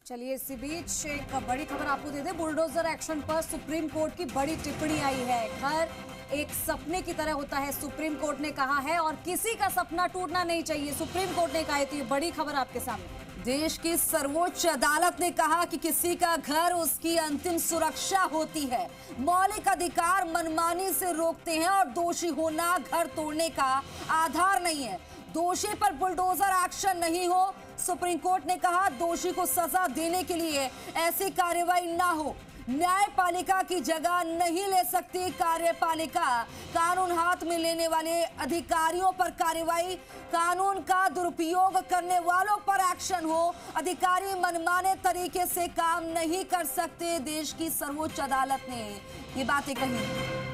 चलिए इसी बीच एक बड़ी खबर आपको दे दें। बुलडोजर एक्शन पर सुप्रीम कोर्ट की बड़ी टिप्पणी आई है। घर एक सपने की तरह होता है, सुप्रीम कोर्ट ने कहा है, और किसी का सपना टूटना नहीं चाहिए, सुप्रीम कोर्ट ने कहा है। तो ये बड़ी खबर आपके सामने। देश की सर्वोच्च अदालत ने कहा कि किसी का घर उसकी अंतिम सुरक्षा होती है। मौलिक अधिकार मनमानी से रोकते हैं और दोषी होना घर तोड़ने का आधार नहीं है। दोषी पर बुलडोजर एक्शन नहीं हो, सुप्रीम कोर्ट ने कहा। दोषी को सजा देने के लिए ऐसी कार्रवाई ना हो। न्यायपालिका की जगह नहीं ले सकती कार्यपालिका। कानून हाथ में लेने वाले अधिकारियों पर कार्रवाई, कानून का दुरुपयोग करने वालों पर एक्शन हो। अधिकारी मनमाने तरीके से काम नहीं कर सकते। देश की सर्वोच्च अदालत ने ये बातें कही।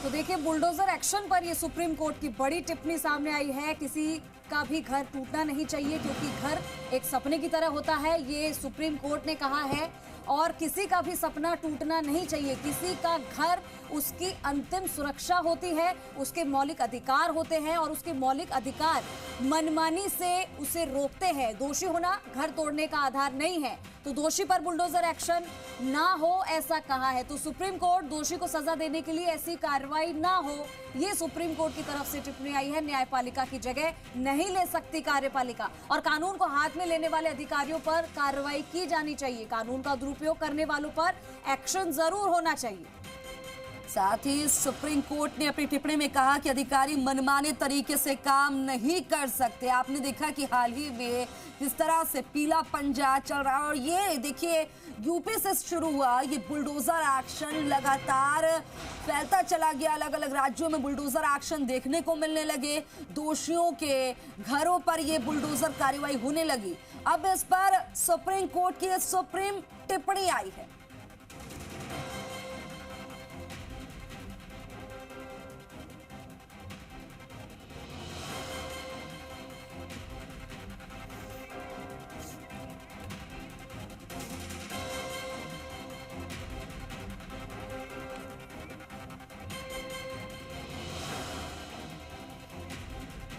तो देखिए, बुलडोजर एक्शन पर ये सुप्रीम कोर्ट की बड़ी टिप्पणी सामने आई है। किसी का भी घर टूटना नहीं चाहिए क्योंकि घर एक सपने की तरह होता है, ये सुप्रीम कोर्ट ने कहा है। और किसी का भी सपना टूटना नहीं चाहिए। किसी का घर उसकी अंतिम सुरक्षा होती है, उसके मौलिक अधिकार होते हैं और उसके मौलिक अधिकार मनमानी से उसे रोकते हैं। दोषी होना घर तोड़ने का आधार नहीं है, तो दोषी पर बुलडोजर एक्शन ना हो, ऐसा कहा है। तो सुप्रीम कोर्ट दोषी को सजा देने के लिए ऐसी कार्रवाई ना हो, ये सुप्रीम कोर्ट की तरफ से टिप्पणी आई है। न्यायपालिका की जगह नहीं ले सकती कार्यपालिका, और कानून को हाथ में लेने वाले अधिकारियों पर कार्रवाई की जानी चाहिए। कानून का दुरुपयोग करने वालों पर एक्शन जरूर होना चाहिए। साथ ही सुप्रीम कोर्ट ने अपनी टिप्पणी में कहा कि अधिकारी मनमाने तरीके से काम नहीं कर सकते। आपने देखा कि हाल ही में जिस तरह से पीला पंजा चल रहा है, और ये देखिए यूपी से शुरू हुआ ये बुलडोजर एक्शन लगातार फैलता चला गया। अलग अलग राज्यों में बुलडोजर एक्शन देखने को मिलने लगे। दोषियों के घरों पर ये बुलडोजर कार्रवाई होने लगी। अब इस पर सुप्रीम कोर्ट की सुप्रीम टिप्पणी आई है।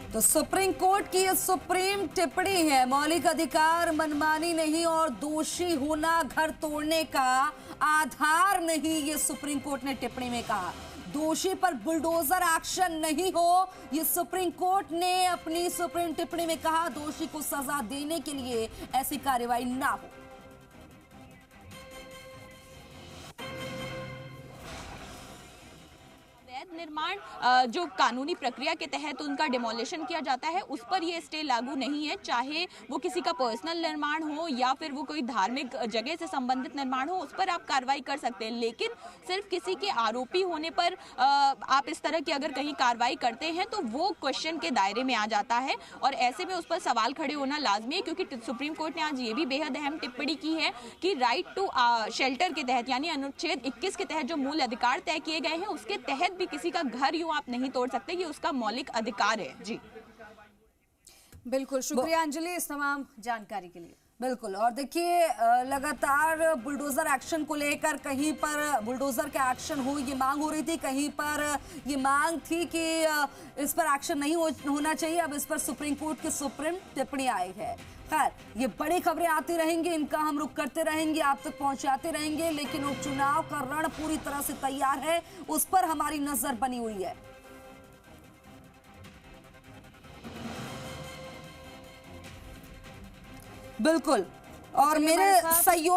तो सुप्रीम कोर्ट की ये सुप्रीम टिप्पणी है। मौलिक अधिकार मनमानी नहीं और दोषी होना घर तोड़ने का आधार नहीं, ये सुप्रीम कोर्ट ने टिप्पणी में कहा। दोषी पर बुलडोजर एक्शन नहीं हो, ये सुप्रीम कोर्ट ने अपनी सुप्रीम टिप्पणी में कहा। दोषी को सजा देने के लिए ऐसी कार्रवाई ना हो। निर्माण जो कानूनी प्रक्रिया के तहत उनका डिमोलिशन किया जाता है, उस पर ये स्टे लागू नहीं है। चाहे वो किसी का पर्सनल निर्माण हो या फिर वो कोई धार्मिक जगह से संबंधित निर्माण हो, उस पर आप कार्रवाई कर सकते हैं। लेकिन सिर्फ किसी के आरोपी होने पर आप इस तरह की अगर कहीं कार्रवाई करते हैं तो वो क्वेश्चन के दायरे में आ जाता है, और ऐसे में उस पर सवाल खड़े होना लाजमी है। क्योंकि सुप्रीम कोर्ट ने आज ये भी बेहद अहम टिप्पणी की है कि राइट टू शेल्टर के तहत, यानी अनुच्छेद 21 के तहत जो मूल अधिकार तय किए गए हैं, उसके तहत भी किसी का घर यूं आप नहीं तोड़ सकते। ये उसका मौलिक अधिकार है। जी बिल्कुल, शुक्रिया अंजलि इस तमाम जानकारी के लिए। बिल्कुल, और देखिए लगातार बुलडोजर एक्शन को लेकर कहीं पर बुलडोजर का एक्शन हो ये मांग हो रही थी, कहीं पर ये मांग थी कि इस पर एक्शन नहीं होना चाहिए। अब इस पर सुप्रीम कोर्ट की सुप्रीम टिप्पणी आई है। खैर, ये बड़ी खबरें आती रहेंगी, इनका हम रुख करते रहेंगे, आप तक पहुंचाते रहेंगे। लेकिन उपचुनाव का रण पूरी तरह से तैयार है, उस पर हमारी नजर बनी हुई है। बिल्कुल, और मेरे सहयोग